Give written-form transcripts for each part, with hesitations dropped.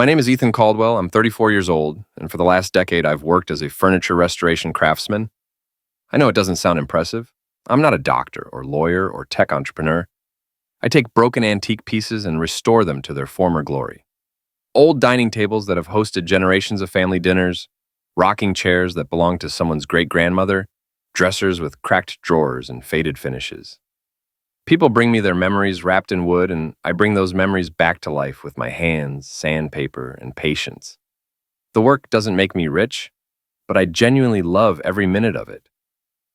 My name is Ethan Caldwell. I'm 34 years old, and for the last decade, I've worked as a furniture restoration craftsman. I know it doesn't sound impressive. I'm not a doctor or lawyer or tech entrepreneur. I take broken antique pieces and restore them to their former glory. Old dining tables that have hosted generations of family dinners, rocking chairs that belong to someone's great-grandmother, dressers with cracked drawers and faded finishes. People bring me their memories wrapped in wood, and I bring those memories back to life with my hands, sandpaper, and patience. The work doesn't make me rich, but I genuinely love every minute of it.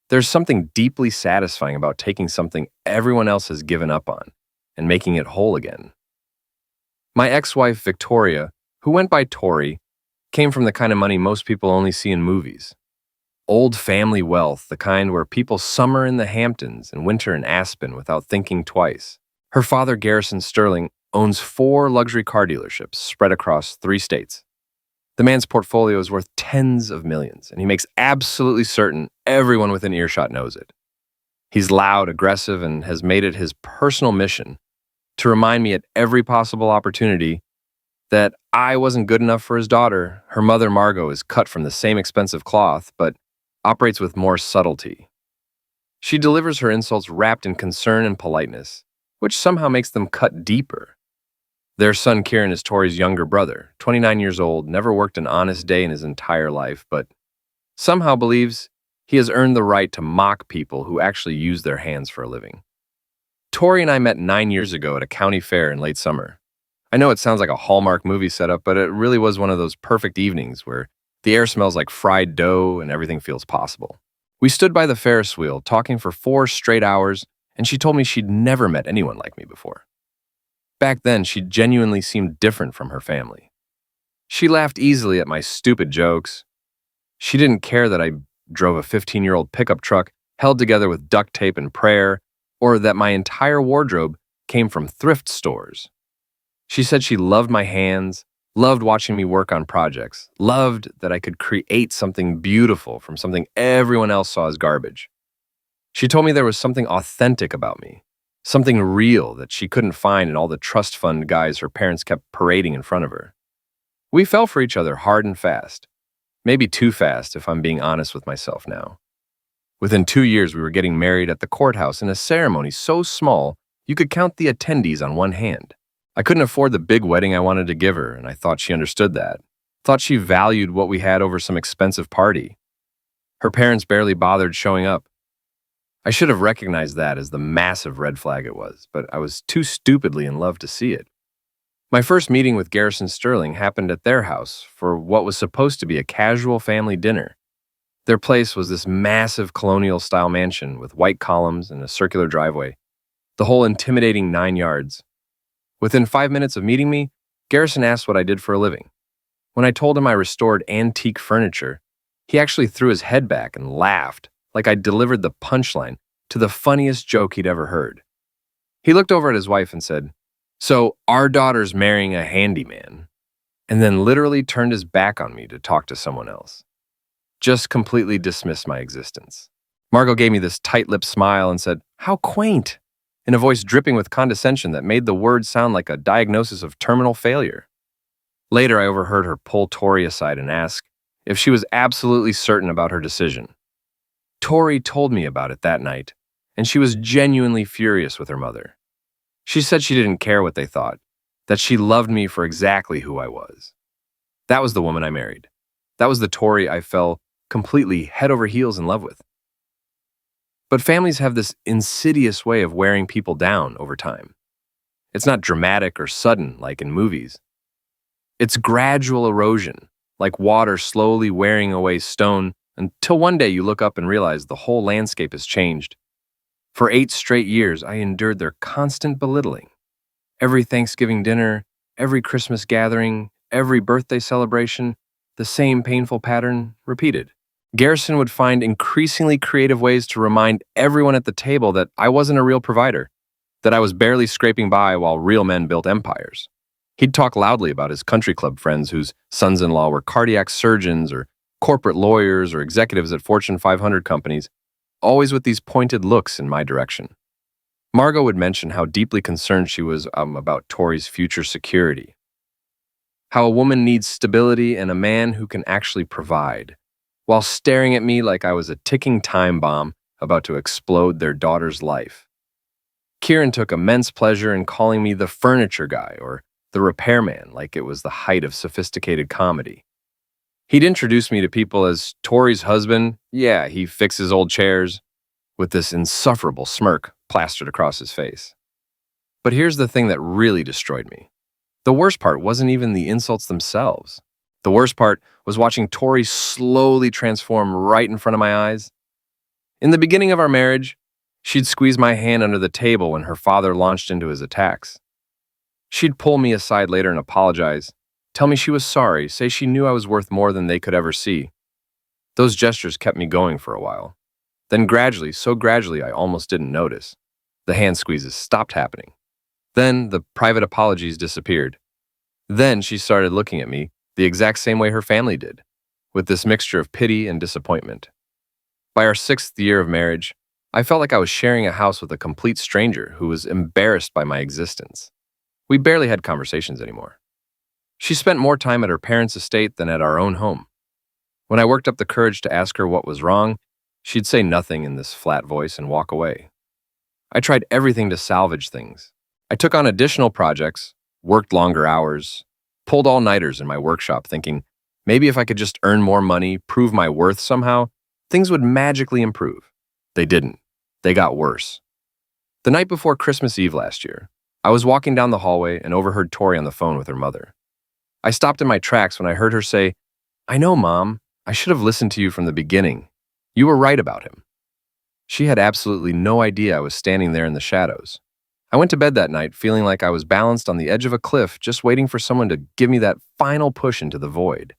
There's something deeply satisfying about taking something everyone else has given up on and making it whole again. My ex-wife, Victoria, who went by Tori, came from the kind of money most people only see in movies. Old family wealth, the kind where people summer in the Hamptons and winter in Aspen without thinking twice. Her father, Garrison Sterling, owns 4 luxury car dealerships spread across 3 states. The man's portfolio is worth tens of millions, and he makes absolutely certain everyone within earshot knows it. He's loud, aggressive, and has made it his personal mission to remind me at every possible opportunity that I wasn't good enough for his daughter. Her mother, Margot, is cut from the same expensive cloth, but operates with more subtlety. She delivers her insults wrapped in concern and politeness, which somehow makes them cut deeper. Their son, Kieran, is Tori's younger brother, 29 years old, never worked an honest day in his entire life, but somehow believes he has earned the right to mock people who actually use their hands for a living. Tori and I met 9 years ago at a county fair in late summer. I know it sounds like a Hallmark movie setup, but it really was one of those perfect evenings where the air smells like fried dough and everything feels possible. We stood by the Ferris wheel, talking for 4 straight hours, and she told me she'd never met anyone like me before. Back then, she genuinely seemed different from her family. She laughed easily at my stupid jokes. She didn't care that I drove a 15-year-old pickup truck held together with duct tape and prayer, or that my entire wardrobe came from thrift stores. She said she loved my hands, loved watching me work on projects, loved that I could create something beautiful from something everyone else saw as garbage. She told me there was something authentic about me, something real that she couldn't find in all the trust fund guys her parents kept parading in front of her. We fell for each other hard and fast. Maybe too fast, if I'm being honest with myself now. Within 2 years, we were getting married at the courthouse in a ceremony so small you could count the attendees on one hand. I couldn't afford the big wedding I wanted to give her, and I thought she understood that. Thought she valued what we had over some expensive party. Her parents barely bothered showing up. I should have recognized that as the massive red flag it was, but I was too stupidly in love to see it. My first meeting with Garrison Sterling happened at their house for what was supposed to be a casual family dinner. Their place was this massive colonial-style mansion with white columns and a circular driveway, the whole intimidating 9 yards. Within 5 minutes of meeting me, Garrison asked what I did for a living. When I told him I restored antique furniture, he actually threw his head back and laughed like I'd delivered the punchline to the funniest joke he'd ever heard. He looked over at his wife and said, "So our daughter's marrying a handyman," and then literally turned his back on me to talk to someone else. Just completely dismissed my existence. Margot gave me this tight-lipped smile and said, "How quaint," in a voice dripping with condescension that made the words sound like a diagnosis of terminal failure. Later, I overheard her pull Tori aside and ask if she was absolutely certain about her decision. Tori told me about it that night, and she was genuinely furious with her mother. She said she didn't care what they thought, that she loved me for exactly who I was. That was the woman I married. That was the Tori I fell completely head over heels in love with. But families have this insidious way of wearing people down over time. It's not dramatic or sudden like in movies. It's gradual erosion, like water slowly wearing away stone, until one day you look up and realize the whole landscape has changed. For 8 straight years, I endured their constant belittling. Every Thanksgiving dinner, every Christmas gathering, every birthday celebration, the same painful pattern repeated. Garrison would find increasingly creative ways to remind everyone at the table that I wasn't a real provider, that I was barely scraping by while real men built empires. He'd talk loudly about his country club friends whose sons-in-law were cardiac surgeons or corporate lawyers or executives at Fortune 500 companies, always with these pointed looks in my direction. Margot would mention how deeply concerned she was about Tori's future security. How a woman needs stability and a man who can actually provide, while staring at me like I was a ticking time bomb about to explode their daughter's life. Kieran took immense pleasure in calling me the furniture guy or the repairman like it was the height of sophisticated comedy. He'd introduce me to people as Tori's husband, yeah, he fixes old chairs, with this insufferable smirk plastered across his face. But here's the thing that really destroyed me. The worst part wasn't even the insults themselves. The worst part was watching Tori slowly transform right in front of my eyes. In the beginning of our marriage, she'd squeeze my hand under the table when her father launched into his attacks. She'd pull me aside later and apologize, tell me she was sorry, say she knew I was worth more than they could ever see. Those gestures kept me going for a while. Then gradually, so gradually I almost didn't notice, the hand squeezes stopped happening. Then the private apologies disappeared. Then she started looking at me the exact same way her family did, with this mixture of pity and disappointment. By our 6th year of marriage, I felt like I was sharing a house with a complete stranger who was embarrassed by my existence. We barely had conversations anymore. She spent more time at her parents' estate than at our own home. When I worked up the courage to ask her what was wrong, she'd say nothing in this flat voice and walk away. I tried everything to salvage things. I took on additional projects, worked longer hours, pulled all-nighters in my workshop thinking, maybe if I could just earn more money, prove my worth somehow, things would magically improve. They didn't. They got worse. The night before Christmas Eve last year, I was walking down the hallway and overheard Tori on the phone with her mother. I stopped in my tracks when I heard her say, "I know, Mom. I should have listened to you from the beginning. You were right about him." She had absolutely no idea I was standing there in the shadows. I went to bed that night feeling like I was balanced on the edge of a cliff, just waiting for someone to give me that final push into the void.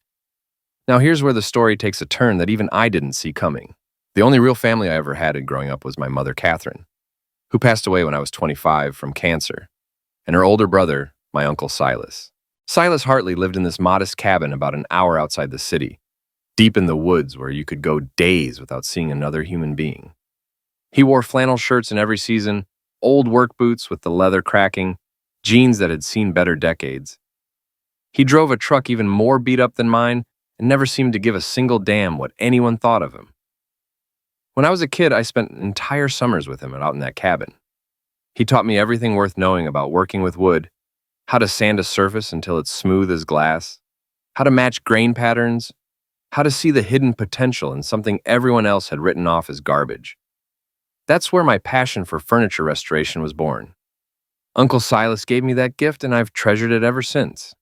Now here's where the story takes a turn that even I didn't see coming. The only real family I ever had growing up was my mother, Catherine, who passed away when I was 25 from cancer, and her older brother, my uncle Silas. Silas Hartley lived in this modest cabin about an hour outside the city, deep in the woods where you could go days without seeing another human being. He wore flannel shirts in every season, old work boots with the leather cracking, jeans that had seen better decades. He drove a truck even more beat up than mine and never seemed to give a single damn what anyone thought of him. When I was a kid, I spent entire summers with him out in that cabin. He taught me everything worth knowing about working with wood, how to sand a surface until it's smooth as glass, how to match grain patterns, how to see the hidden potential in something everyone else had written off as garbage. That's where my passion for furniture restoration was born. Uncle Silas gave me that gift, and I've treasured it ever since.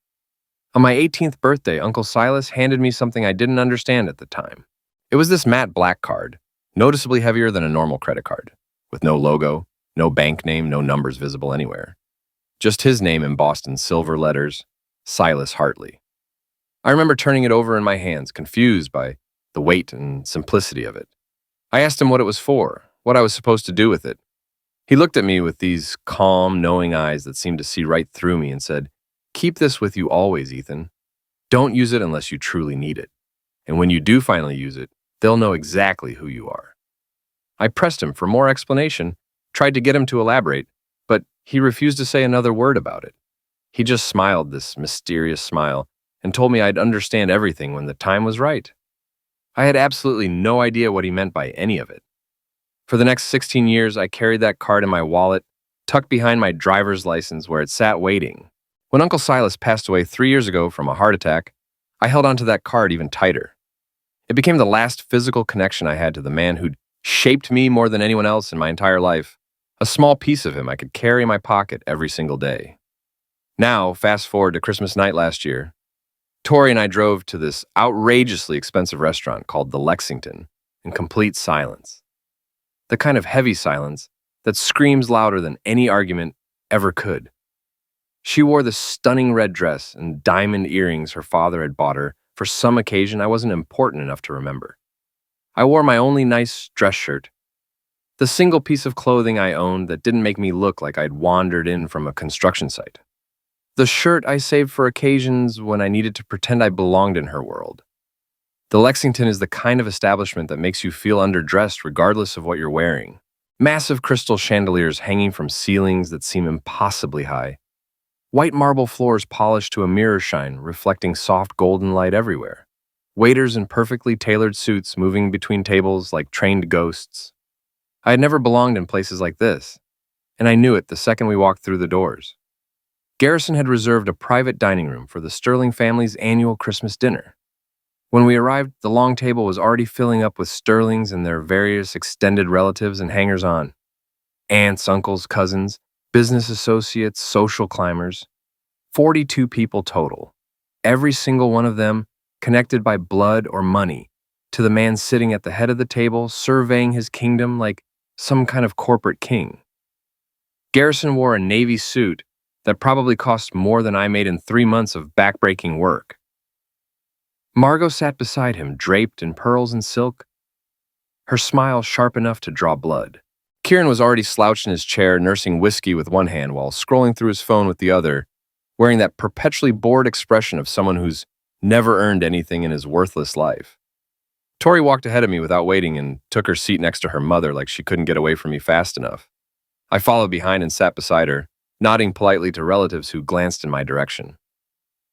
On my 18th birthday, Uncle Silas handed me something I didn't understand at the time. It was this matte black card, noticeably heavier than a normal credit card, with no logo, no bank name, no numbers visible anywhere. Just his name embossed in silver letters, Silas Hartley. I remember turning it over in my hands, confused by the weight and simplicity of it. I asked him what it was for, what I was supposed to do with it. He looked at me with these calm, knowing eyes that seemed to see right through me and said, "Keep this with you always, Ethan. Don't use it unless you truly need it. And when you do finally use it, they'll know exactly who you are." I pressed him for more explanation, tried to get him to elaborate, but he refused to say another word about it. He just smiled this mysterious smile and told me I'd understand everything when the time was right. I had absolutely no idea what he meant by any of it. For the next 16 years, I carried that card in my wallet, tucked behind my driver's license where it sat waiting. When Uncle Silas passed away 3 years ago from a heart attack, I held onto that card even tighter. It became the last physical connection I had to the man who'd shaped me more than anyone else in my entire life, a small piece of him I could carry in my pocket every single day. Now, fast forward to Christmas night last year, Tori and I drove to this outrageously expensive restaurant called the Lexington in complete silence. The kind of heavy silence that screams louder than any argument ever could. She wore the stunning red dress and diamond earrings her father had bought her for some occasion I wasn't important enough to remember. I wore my only nice dress shirt, the single piece of clothing I owned that didn't make me look like I'd wandered in from a construction site. The shirt I saved for occasions when I needed to pretend I belonged in her world. The Lexington is the kind of establishment that makes you feel underdressed regardless of what you're wearing. Massive crystal chandeliers hanging from ceilings that seem impossibly high. White marble floors polished to a mirror shine, reflecting soft golden light everywhere. Waiters in perfectly tailored suits moving between tables like trained ghosts. I had never belonged in places like this, and I knew it the second we walked through the doors. Garrison had reserved a private dining room for the Sterling family's annual Christmas dinner. When we arrived, the long table was already filling up with Sterlings and their various extended relatives and hangers-on. Aunts, uncles, cousins, business associates, social climbers. 42 people total. Every single one of them connected by blood or money to the man sitting at the head of the table, surveying his kingdom like some kind of corporate king. Garrison wore a navy suit that probably cost more than I made in 3 months of backbreaking work. Margot sat beside him, draped in pearls and silk, her smile sharp enough to draw blood. Kieran was already slouched in his chair, nursing whiskey with one hand while scrolling through his phone with the other, wearing that perpetually bored expression of someone who's never earned anything in his worthless life. Tori walked ahead of me without waiting and took her seat next to her mother like she couldn't get away from me fast enough. I followed behind and sat beside her, nodding politely to relatives who glanced in my direction.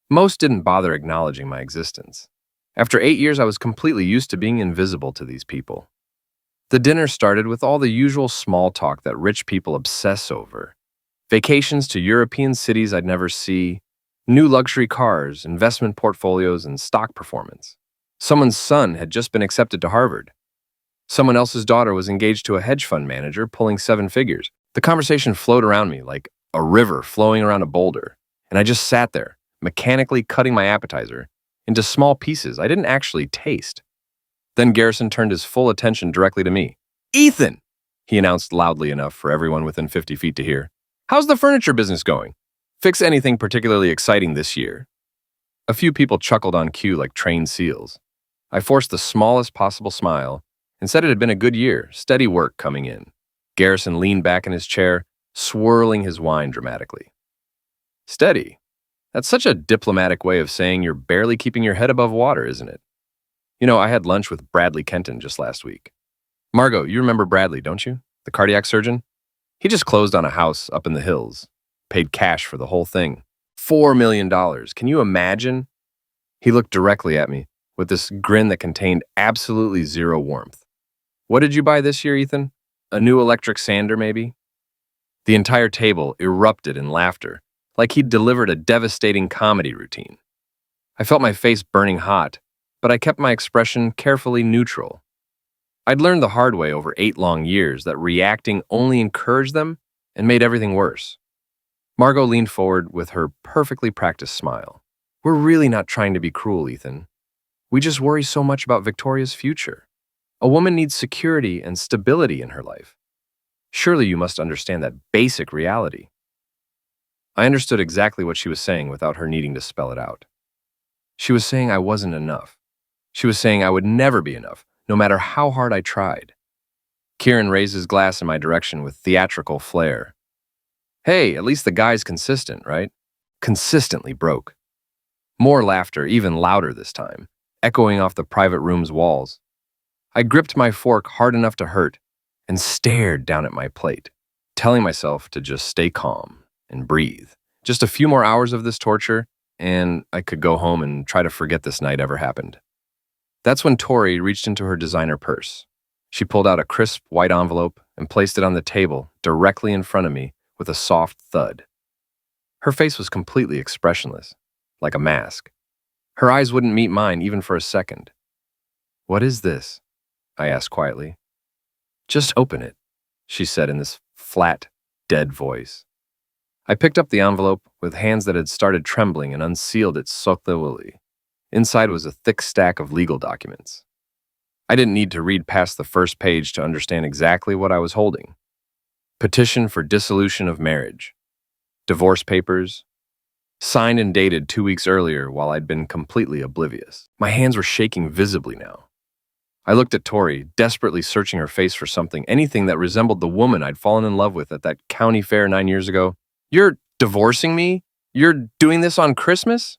Most didn't bother acknowledging my existence. After 8 years, I was completely used to being invisible to these people. The dinner started with all the usual small talk that rich people obsess over. Vacations to European cities I'd never see, new luxury cars, investment portfolios, and stock performance. Someone's son had just been accepted to Harvard. Someone else's daughter was engaged to a hedge fund manager pulling 7 figures. The conversation flowed around me like a river flowing around a boulder, and I just sat there, mechanically cutting my appetizer into small pieces I didn't actually taste. Then Garrison turned his full attention directly to me. "Ethan!" he announced loudly enough for everyone within 50 feet to hear. "How's the furniture business going? Fix anything particularly exciting this year?" A few people chuckled on cue like trained seals. I forced the smallest possible smile and said it had been a good year, steady work coming in. Garrison leaned back in his chair, swirling his wine dramatically. "Steady? That's such a diplomatic way of saying you're barely keeping your head above water, isn't it? You know, I had lunch with Bradley Kenton just last week. Margot, you remember Bradley, don't you? The cardiac surgeon? He just closed on a house up in the hills. Paid cash for the whole thing. $4 million. Can you imagine?" He looked directly at me with this grin that contained absolutely zero warmth. "What did you buy this year, Ethan? A new electric sander, maybe?" The entire table erupted in laughter, like he'd delivered a devastating comedy routine. I felt my face burning hot, but I kept my expression carefully neutral. I'd learned the hard way over 8 long years that reacting only encouraged them and made everything worse. Margot leaned forward with her perfectly practiced smile. "We're really not trying to be cruel, Ethan. We just worry so much about Victoria's future. A woman needs security and stability in her life. Surely you must understand that basic reality." I understood exactly what she was saying without her needing to spell it out. She was saying I wasn't enough. She was saying I would never be enough, no matter how hard I tried. Kieran raised his glass in my direction with theatrical flair. "Hey, at least the guy's consistent, right?" Consistently broke. More laughter, even louder this time, echoing off the private room's walls. I gripped my fork hard enough to hurt and stared down at my plate, telling myself to just stay calm and breathe. Just a few more hours of this torture, and I could go home and try to forget this night ever happened. That's when Tori reached into her designer purse. She pulled out a crisp white envelope and placed it on the table directly in front of me with a soft thud. Her face was completely expressionless, like a mask. Her eyes wouldn't meet mine even for a second. "What is this?" I asked quietly. "Just open it," she said in this flat, dead voice. I picked up the envelope with hands that had started trembling and unsealed it slowly. Inside was a thick stack of legal documents. I didn't need to read past the first page to understand exactly what I was holding. Petition for dissolution of marriage. Divorce papers. Signed and dated 2 weeks earlier while I'd been completely oblivious. My hands were shaking visibly now. I looked at Tori, desperately searching her face for something, anything that resembled the woman I'd fallen in love with at that county fair 9 years ago. "You're divorcing me? You're doing this on Christmas?"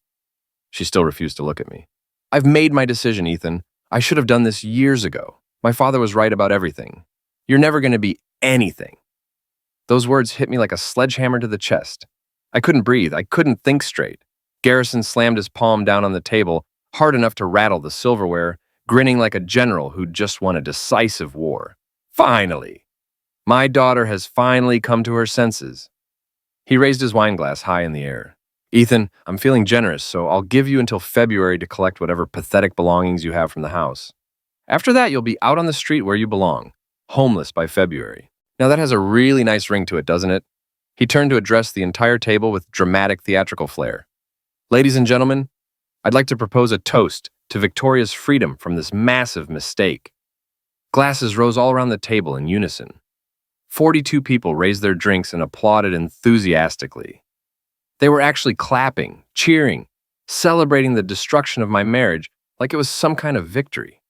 She still refused to look at me. "I've made my decision, Ethan. I should have done this years ago. My father was right about everything. You're never going to be anything." Those words hit me like a sledgehammer to the chest. I couldn't breathe. I couldn't think straight. Garrison slammed his palm down on the table, hard enough to rattle the silverware, grinning like a general who'd just won a decisive war. Finally! My daughter has finally come to her senses. He raised his wine glass high in the air. Ethan, I'm feeling generous, so I'll give you until February to collect whatever pathetic belongings you have from the house. After that, you'll be out on the street where you belong, homeless by February. Now that has a really nice ring to it, doesn't it? He turned to address the entire table with dramatic theatrical flair. Ladies and gentlemen, I'd like to propose a toast to Victoria's freedom from this massive mistake. Glasses rose all around the table in unison. 42 people raised their drinks and applauded enthusiastically. They were actually clapping, cheering, celebrating the destruction of my marriage like it was some kind of victory.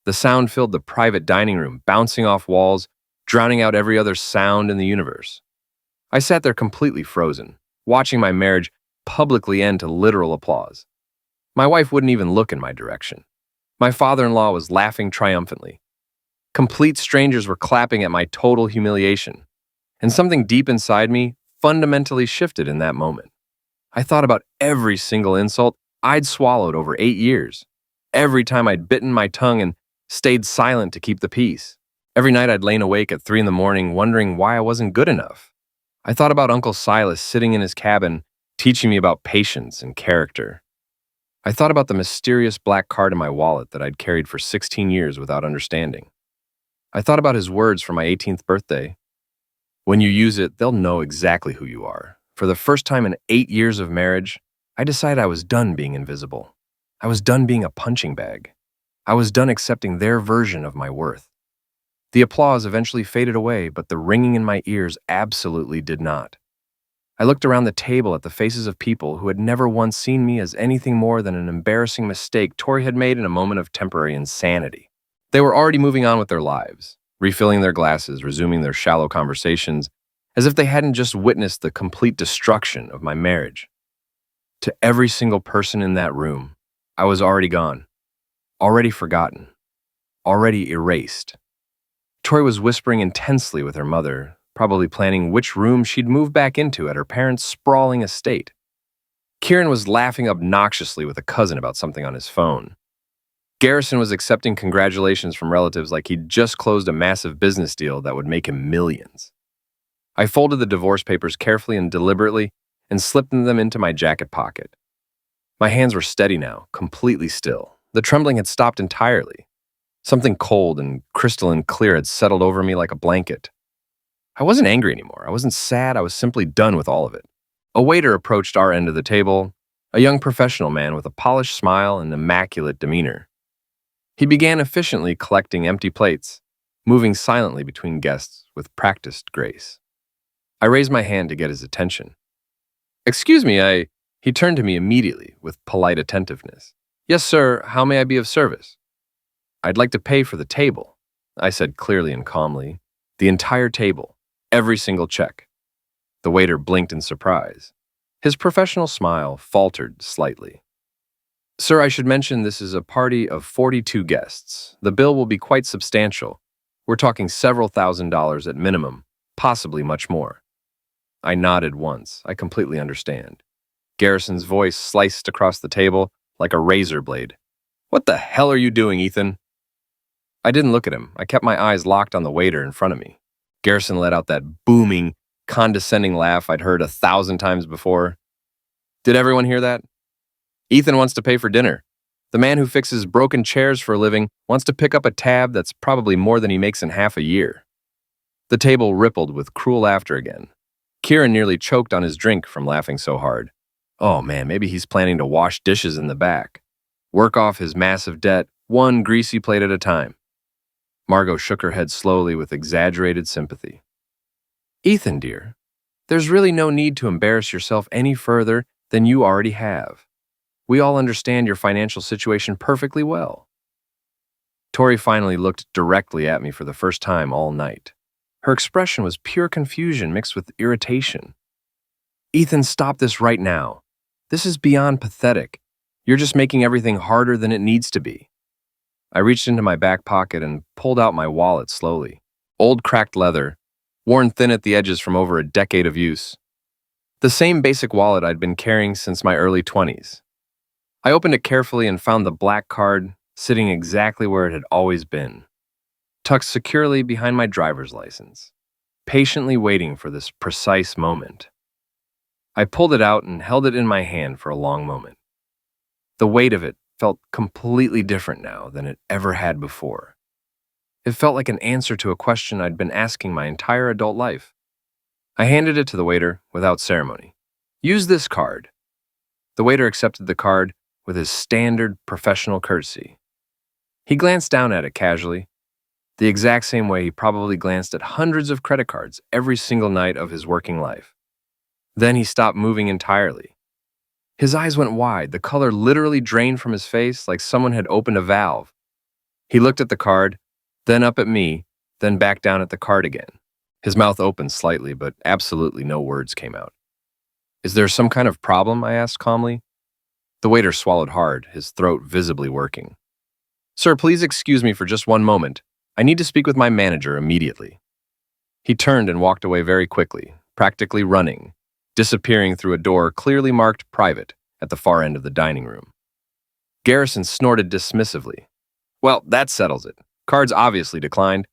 The sound filled the private dining room, bouncing off walls, drowning out every other sound in the universe. I sat there completely frozen, watching my marriage publicly end to literal applause. My wife wouldn't even look in my direction. My father-in-law was laughing triumphantly. Complete strangers were clapping at my total humiliation, and something deep inside me fundamentally shifted in that moment. I thought about every single insult I'd swallowed over 8 years, every time I'd bitten my tongue and stayed silent to keep the peace. Every night I'd lain awake at 3 in the morning wondering why I wasn't good enough. I thought about Uncle Silas sitting in his cabin teaching me about patience and character. I thought about the mysterious black card in my wallet that I'd carried for 16 years without understanding. I thought about his words for my 18th birthday. When you use it, they'll know exactly who you are. For the first time in 8 years of marriage, I decided I was done being invisible. I was done being a punching bag. I was done accepting their version of my worth. The applause eventually faded away, but the ringing in my ears absolutely did not. I looked around the table at the faces of people who had never once seen me as anything more than an embarrassing mistake Tori had made in a moment of temporary insanity. They were already moving on with their lives, refilling their glasses, resuming their shallow conversations, as if they hadn't just witnessed the complete destruction of my marriage. To every single person in that room, I was already gone, already forgotten, already erased. Tori was whispering intensely with her mother, probably planning which room she'd move back into at her parents' sprawling estate. Kieran was laughing obnoxiously with a cousin about something on his phone. Garrison was accepting congratulations from relatives like he'd just closed a massive business deal that would make him millions. I folded the divorce papers carefully and deliberately and slipped them into my jacket pocket. My hands were steady now, completely still. The trembling had stopped entirely. Something cold and crystalline clear had settled over me like a blanket. I wasn't angry anymore. I wasn't sad. I was simply done with all of it. A waiter approached our end of the table, a young professional man with a polished smile and immaculate demeanor. He began efficiently collecting empty plates, moving silently between guests with practiced grace. I raised my hand to get his attention. "Excuse me, He turned to me immediately with polite attentiveness. "Yes, sir. How may I be of service?" "I'd like to pay for the table," I said clearly and calmly. "The entire table. Every single check." The waiter blinked in surprise. His professional smile faltered slightly. "Sir, I should mention this is a party of 42 guests. The bill will be quite substantial. We're talking several $1,000s at minimum, possibly much more." I nodded once. I completely understand. Garrison's voice sliced across the table like a razor blade. "What the hell are you doing, Ethan?" I didn't look at him. I kept my eyes locked on the waiter in front of me. Garrison let out that booming, condescending laugh I'd heard 1,000 times before. Did everyone hear that? Ethan wants to pay for dinner. The man who fixes broken chairs for a living wants to pick up a tab that's probably more than he makes in half a year. The table rippled with cruel laughter again. Kieran nearly choked on his drink from laughing so hard. Oh man, maybe he's planning to wash dishes in the back. Work off his massive debt, one greasy plate at a time. Margot shook her head slowly with exaggerated sympathy. "Ethan, dear, there's really no need to embarrass yourself any further than you already have. We all understand your financial situation perfectly well." Tori finally looked directly at me for the first time all night. Her expression was pure confusion mixed with irritation. "Ethan, stop this right now. This is beyond pathetic. You're just making everything harder than it needs to be." I reached into my back pocket and pulled out my wallet slowly. Old cracked leather, worn thin at the edges from over a decade of use. The same basic wallet I'd been carrying since my early 20s. I opened it carefully and found the black card sitting exactly where it had always been, tucked securely behind my driver's license, patiently waiting for this precise moment. I pulled it out and held it in my hand for a long moment. The weight of it felt completely different now than it ever had before. It felt like an answer to a question I'd been asking my entire adult life. I handed it to the waiter without ceremony. "Use this card." The waiter accepted the card with his standard professional courtesy. He glanced down at it casually, the exact same way he probably glanced at hundreds of credit cards every single night of his working life. Then he stopped moving entirely. His eyes went wide, the color literally drained from his face like someone had opened a valve. He looked at the card, then up at me, then back down at the card again. His mouth opened slightly, but absolutely no words came out. "Is there some kind of problem?" I asked calmly. The waiter swallowed hard, his throat visibly working. "Sir, please excuse me for just one moment. I need to speak with my manager immediately." He turned and walked away very quickly, practically running, disappearing through a door clearly marked private at the far end of the dining room. Garrison snorted dismissively. "Well, that settles it. Cards obviously declined.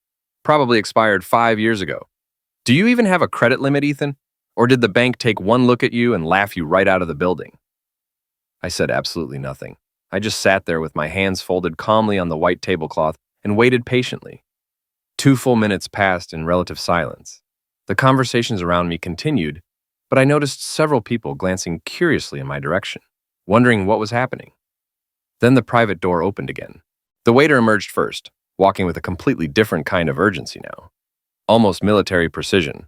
Probably expired 5 years ago. Do you even have a credit limit, Ethan? Or did the bank take one look at you and laugh you right out of the building?" I said absolutely nothing. I just sat there with my hands folded calmly on the white tablecloth and waited patiently. 2 full minutes passed in relative silence. The conversations around me continued, but I noticed several people glancing curiously in my direction, wondering what was happening. Then the private door opened again. The waiter emerged first, walking with a completely different kind of urgency now, almost military precision.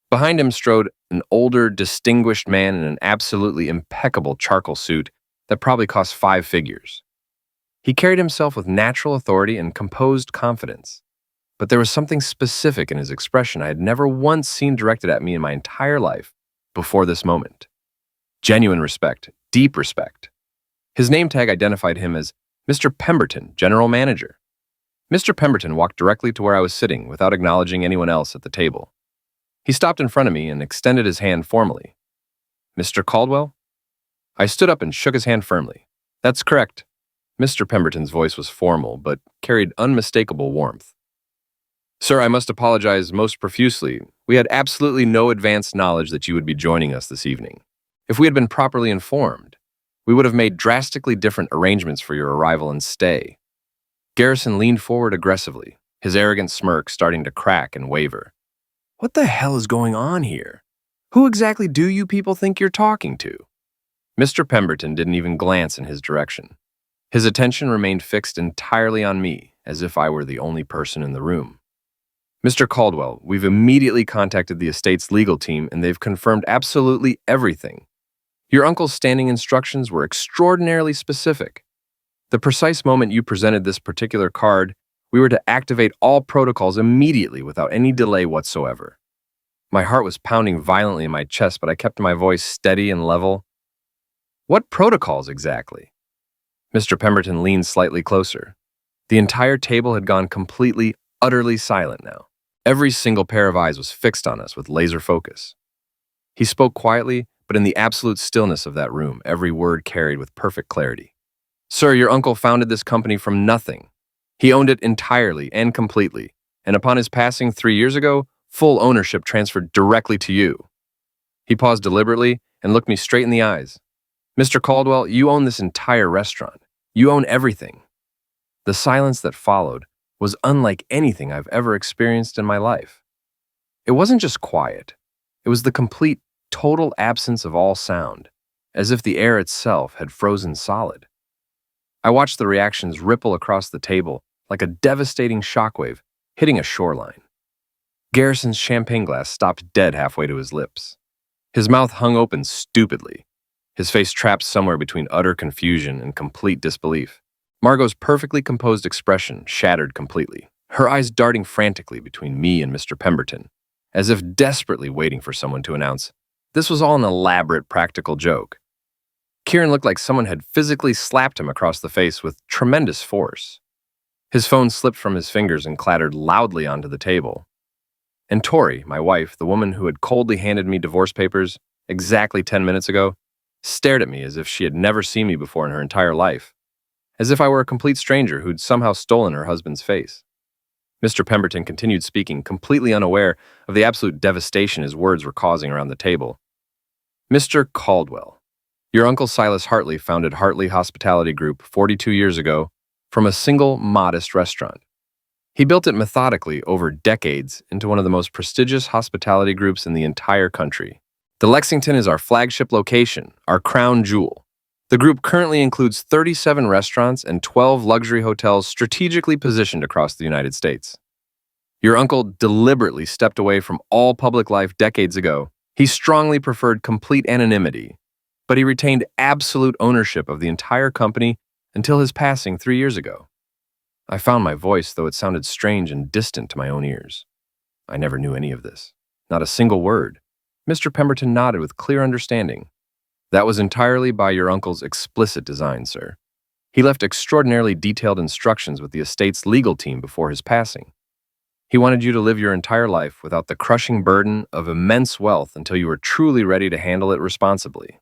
Behind him strode an older, distinguished man in an absolutely impeccable charcoal suit that probably cost 5 figures. He carried himself with natural authority and composed confidence, but there was something specific in his expression I had never once seen directed at me in my entire life before this moment. Genuine respect, deep respect. His name tag identified him as Mr. Pemberton, General Manager. Mr. Pemberton walked directly to where I was sitting without acknowledging anyone else at the table. He stopped in front of me and extended his hand formally. "Mr. Caldwell?" I stood up and shook his hand firmly. "That's correct." Mr. Pemberton's voice was formal, but carried unmistakable warmth. "Sir, I must apologize most profusely. We had absolutely no advanced knowledge that you would be joining us this evening. If we had been properly informed, we would have made drastically different arrangements for your arrival and stay." Garrison leaned forward aggressively, his arrogant smirk starting to crack and waver. "What the hell is going on here? Who exactly do you people think you're talking to?" Mr. Pemberton didn't even glance in his direction. His attention remained fixed entirely on me, as if I were the only person in the room. "Mr. Caldwell, we've immediately contacted the estate's legal team and they've confirmed absolutely everything. Your uncle's standing instructions were extraordinarily specific. The precise moment you presented this particular card, we were to activate all protocols immediately without any delay whatsoever." My heart was pounding violently in my chest, but I kept my voice steady and level. "What protocols exactly?" Mr. Pemberton leaned slightly closer. The entire table had gone completely, utterly silent now. Every single pair of eyes was fixed on us with laser focus. He spoke quietly, but in the absolute stillness of that room, every word carried with perfect clarity. "Sir, your uncle founded this company from nothing. He owned it entirely and completely, and upon his passing 3 years ago, full ownership transferred directly to you." He paused deliberately and looked me straight in the eyes. "Mr. Caldwell, you own this entire restaurant. You own everything." The silence that followed was unlike anything I've ever experienced in my life. It wasn't just quiet. It was the complete, total absence of all sound, as if the air itself had frozen solid. I watched the reactions ripple across the table like a devastating shockwave hitting a shoreline. Garrison's champagne glass stopped dead halfway to his lips. His mouth hung open stupidly, his face trapped somewhere between utter confusion and complete disbelief. Margot's perfectly composed expression shattered completely, her eyes darting frantically between me and Mr. Pemberton, as if desperately waiting for someone to announce, this was all an elaborate practical joke. Kieran looked like someone had physically slapped him across the face with tremendous force. His phone slipped from his fingers and clattered loudly onto the table. And Tori, my wife, the woman who had coldly handed me divorce papers, exactly 10 minutes ago, stared at me as if she had never seen me before in her entire life, as if I were a complete stranger who'd somehow stolen her husband's face. Mr. Pemberton continued speaking, completely unaware of the absolute devastation his words were causing around the table. Mr. Caldwell, your Uncle Silas Hartley founded Hartley Hospitality Group 42 years ago from a single modest restaurant. He built it methodically over decades into one of the most prestigious hospitality groups in the entire country. The Lexington is our flagship location, our crown jewel. The group currently includes 37 restaurants and 12 luxury hotels strategically positioned across the United States. Your uncle deliberately stepped away from all public life decades ago. He strongly preferred complete anonymity, but he retained absolute ownership of the entire company until his passing 3 years ago. I found my voice, though it sounded strange and distant to my own ears. I never knew any of this. Not a single word. Mr. Pemberton nodded with clear understanding. That was entirely by your uncle's explicit design, sir. He left extraordinarily detailed instructions with the estate's legal team before his passing. He wanted you to live your entire life without the crushing burden of immense wealth until you were truly ready to handle it responsibly.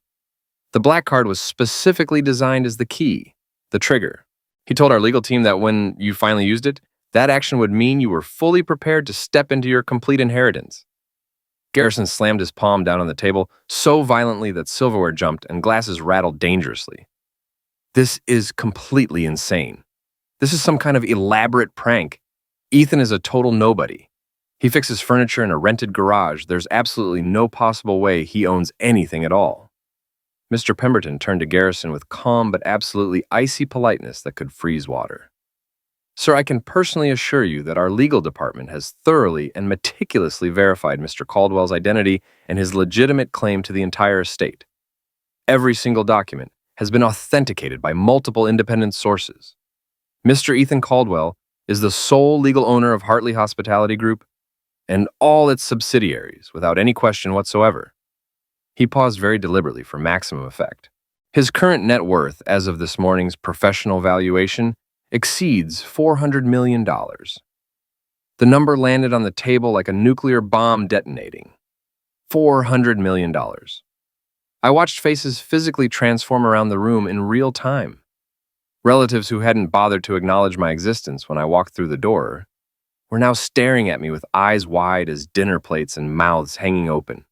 The black card was specifically designed as the key, the trigger. He told our legal team that when you finally used it, that action would mean you were fully prepared to step into your complete inheritance. Garrison slammed his palm down on the table so violently that silverware jumped and glasses rattled dangerously. This is completely insane. This is some kind of elaborate prank. Ethan is a total nobody. He fixes furniture in a rented garage. There's absolutely no possible way he owns anything at all. Mr. Pemberton turned to Garrison with calm but absolutely icy politeness that could freeze water. Sir, I can personally assure you that our legal department has thoroughly and meticulously verified Mr. Caldwell's identity and his legitimate claim to the entire estate. Every single document has been authenticated by multiple independent sources. Mr. Ethan Caldwell is the sole legal owner of Hartley Hospitality Group and all its subsidiaries without any question whatsoever. He paused very deliberately for maximum effect. His current net worth as of this morning's professional valuation exceeds $400 million. The number landed on the table like a nuclear bomb detonating. $400 million. I watched faces physically transform around the room in real time. Relatives who hadn't bothered to acknowledge my existence when I walked through the door were now staring at me with eyes wide as dinner plates and mouths hanging open.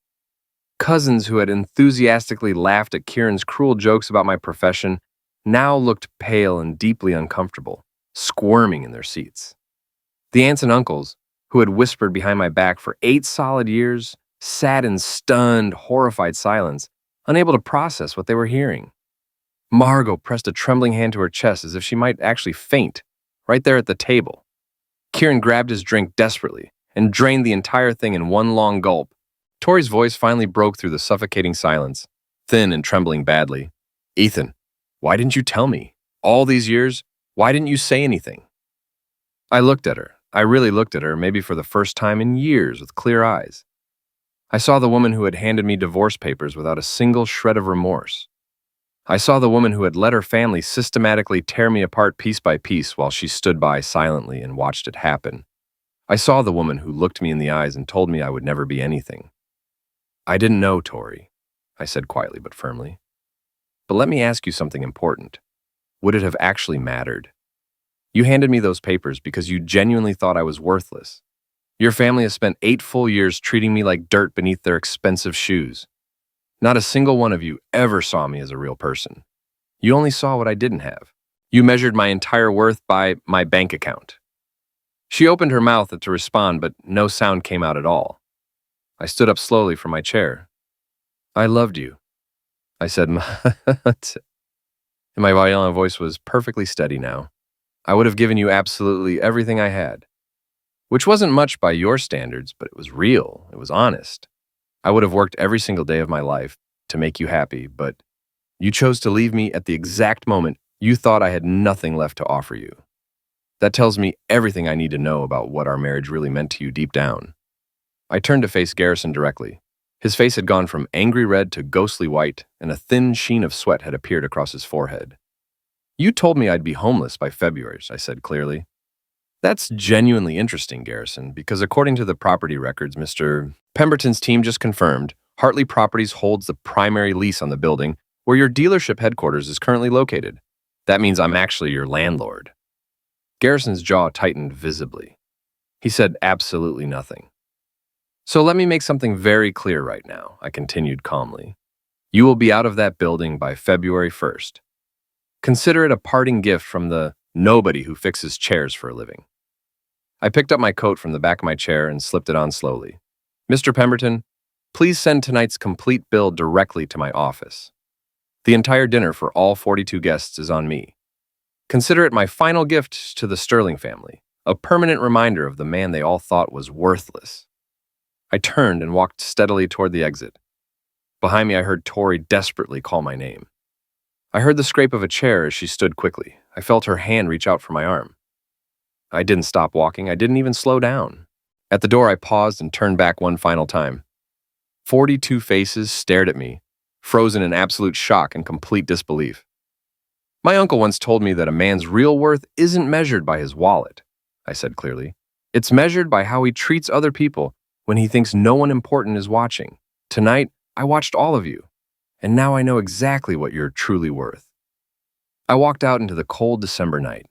Cousins who had enthusiastically laughed at Kieran's cruel jokes about my profession now looked pale and deeply uncomfortable, squirming in their seats. The aunts and uncles, who had whispered behind my back for 8 solid years, sat in stunned, horrified silence, unable to process what they were hearing. Margot pressed a trembling hand to her chest as if she might actually faint, right there at the table. Kieran grabbed his drink desperately and drained the entire thing in one long gulp. Tori's voice finally broke through the suffocating silence, thin and trembling badly. "Ethan, why didn't you tell me? All these years, why didn't you say anything?" I looked at her. I really looked at her, maybe for the first time in years, with clear eyes. I saw the woman who had handed me divorce papers without a single shred of remorse. I saw the woman who had let her family systematically tear me apart piece by piece while she stood by silently and watched it happen. I saw the woman who looked me in the eyes and told me I would never be anything. "I didn't know, Tori," I said quietly but firmly. "But let me ask you something important. Would it have actually mattered? You handed me those papers because you genuinely thought I was worthless. Your family has spent 8 full years treating me like dirt beneath their expensive shoes. Not a single one of you ever saw me as a real person. You only saw what I didn't have. You measured my entire worth by my bank account." She opened her mouth to respond, but no sound came out at all. I stood up slowly from my chair. "I loved you," I said, and my violent voice was perfectly steady now. "I would have given you absolutely everything I had." Which wasn't much by your standards, but it was real, it was honest. I would have worked every single day of my life to make you happy, but you chose to leave me at the exact moment you thought I had nothing left to offer you. That tells me everything I need to know about what our marriage really meant to you deep down. I turned to face Garrison directly. His face had gone from angry red to ghostly white, and a thin sheen of sweat had appeared across his forehead. "You told me I'd be homeless by February," I said clearly. "That's genuinely interesting, Garrison, because according to the property records Mr. Pemberton's team just confirmed, Hartley Properties holds the primary lease on the building where your dealership headquarters is currently located. That means I'm actually your landlord. Garrison's jaw tightened visibly. He said absolutely nothing. So let me make something very clear right now, I continued calmly. You will be out of that building by February 1st. Consider it a parting gift from the nobody who fixes chairs for a living. I picked up my coat from the back of my chair and slipped it on slowly. Mr. Pemberton, please send tonight's complete bill directly to my office. The entire dinner for all 42 guests is on me. Consider it my final gift to the Sterling family, a permanent reminder of the man they all thought was worthless. I turned and walked steadily toward the exit. Behind me, I heard Tori desperately call my name. I heard the scrape of a chair as she stood quickly. I felt her hand reach out for my arm. I didn't stop walking. I didn't even slow down. At the door, I paused and turned back one final time. 42 faces stared at me, frozen in absolute shock and complete disbelief. My uncle once told me that a man's real worth isn't measured by his wallet, I said clearly. It's measured by how he treats other people when he thinks no one important is watching. Tonight, I watched all of you, and now I know exactly what you're truly worth. I walked out into the cold December night.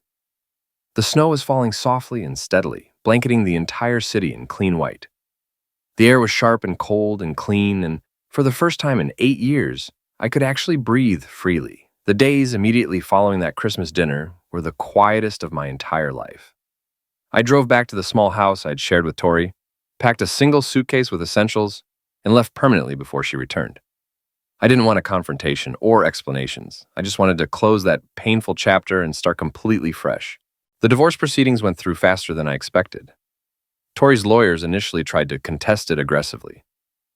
The snow was falling softly and steadily, blanketing the entire city in clean white. The air was sharp and cold and clean, and for the first time in 8 years, I could actually breathe freely. The days immediately following that Christmas dinner were the quietest of my entire life. I drove back to the small house I'd shared with Tori, packed a single suitcase with essentials, and left permanently before she returned. I didn't want a confrontation or explanations. I just wanted to close that painful chapter and start completely fresh. The divorce proceedings went through faster than I expected. Tori's lawyers initially tried to contest it aggressively.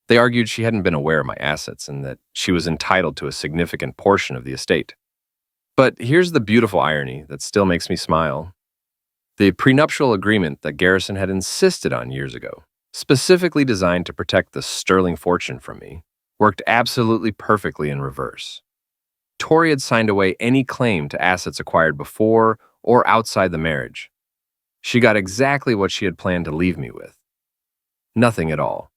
They argued she hadn't been aware of my assets and that she was entitled to a significant portion of the estate. But here's the beautiful irony that still makes me smile. The prenuptial agreement that Garrison had insisted on years ago, specifically designed to protect the sterling fortune from me, worked absolutely perfectly in reverse. Tori had signed away any claim to assets acquired before or outside the marriage. She got exactly what she had planned to leave me with. Nothing at all.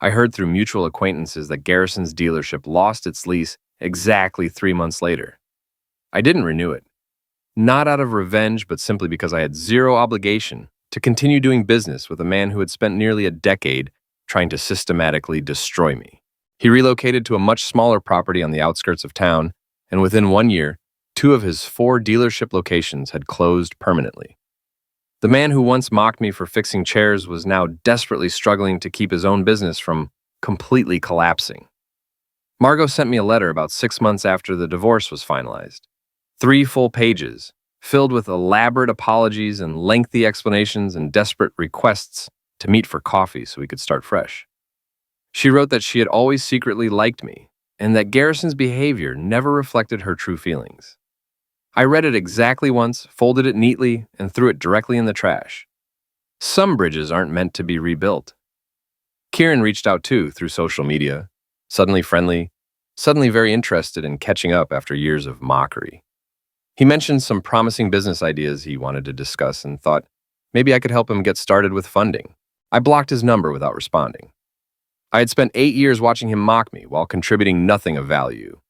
I heard through mutual acquaintances that Garrison's dealership lost its lease exactly 3 months later. I didn't renew it. Not out of revenge, but simply because I had zero obligation to continue doing business with a man who had spent nearly a decade trying to systematically destroy me. He relocated to a much smaller property on the outskirts of town, and within 1 year, 2 of his 4 dealership locations had closed permanently. The man who once mocked me for fixing chairs was now desperately struggling to keep his own business from completely collapsing. Margot sent me a letter about 6 months after the divorce was finalized. 3 full pages, filled with elaborate apologies and lengthy explanations and desperate requests to meet for coffee so we could start fresh. She wrote that she had always secretly liked me, and that Garrison's behavior never reflected her true feelings. I read it exactly once, folded it neatly, and threw it directly in the trash. Some bridges aren't meant to be rebuilt. Kieran reached out too through social media, suddenly friendly, suddenly very interested in catching up after years of mockery. He mentioned some promising business ideas he wanted to discuss and thought maybe I could help him get started with funding. I blocked his number without responding. I had spent 8 years watching him mock me while contributing nothing of value.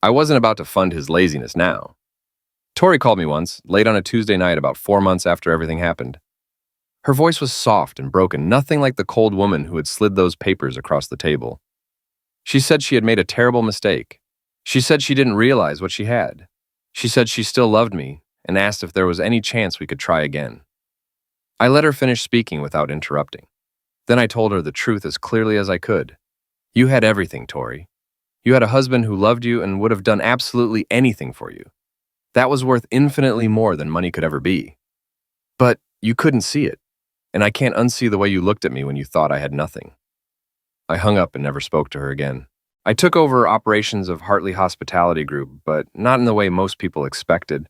I wasn't about to fund his laziness now. Tori called me once, late on a Tuesday night about 4 months after everything happened. Her voice was soft and broken, nothing like the cold woman who had slid those papers across the table. She said she had made a terrible mistake. She said she didn't realize what she had. She said she still loved me and asked if there was any chance we could try again. I let her finish speaking without interrupting. Then I told her the truth as clearly as I could. You had everything, Tori. You had a husband who loved you and would have done absolutely anything for you. That was worth infinitely more than money could ever be. But you couldn't see it, and I can't unsee the way you looked at me when you thought I had nothing. I hung up and never spoke to her again. I took over operations of Hartley Hospitality Group, but not in the way most people expected.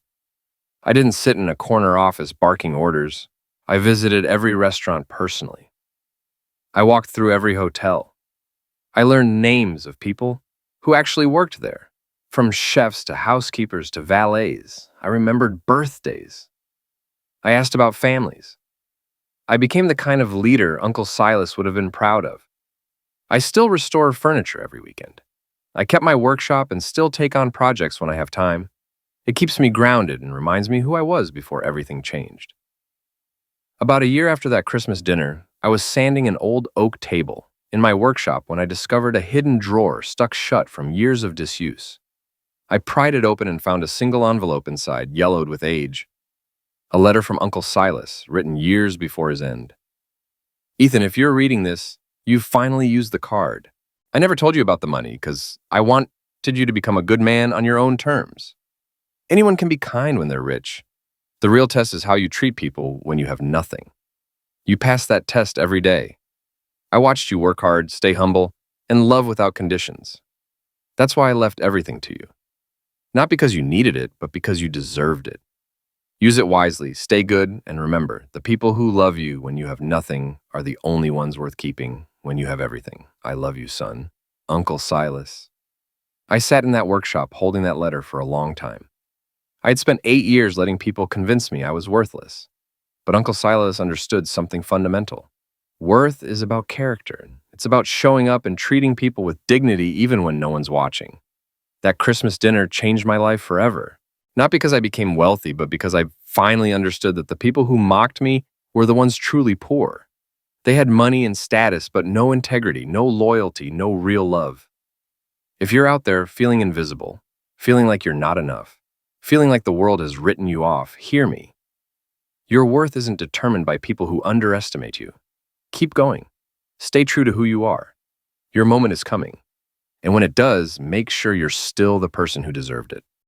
I didn't sit in a corner office barking orders. I visited every restaurant personally. I walked through every hotel. I learned names of people who actually worked there. From chefs to housekeepers to valets, I remembered birthdays. I asked about families. I became the kind of leader Uncle Silas would have been proud of. I still restore furniture every weekend. I kept my workshop and still take on projects when I have time. It keeps me grounded and reminds me who I was before everything changed. About a year after that Christmas dinner, I was sanding an old oak table in my workshop when I discovered a hidden drawer stuck shut from years of disuse. I pried it open and found a single envelope inside, yellowed with age. A letter from Uncle Silas, written years before his end. Ethan, if you're reading this, you've finally used the card. I never told you about the money because I wanted you to become a good man on your own terms. Anyone can be kind when they're rich. The real test is how you treat people when you have nothing. You pass that test every day. I watched you work hard, stay humble, and love without conditions. That's why I left everything to you. Not because you needed it, but because you deserved it. Use it wisely, stay good, and remember, the people who love you when you have nothing are the only ones worth keeping when you have everything. I love you, son. Uncle Silas. I sat in that workshop holding that letter for a long time. I had spent 8 years letting people convince me I was worthless. But Uncle Silas understood something fundamental. Worth is about character. It's about showing up and treating people with dignity even when no one's watching. That Christmas dinner changed my life forever. Not because I became wealthy, but because I finally understood that the people who mocked me were the ones truly poor. They had money and status, but no integrity, no loyalty, no real love. If you're out there feeling invisible, feeling like you're not enough, feeling like the world has written you off, hear me. Your worth isn't determined by people who underestimate you. Keep going. Stay true to who you are. Your moment is coming. And when it does, make sure you're still the person who deserved it.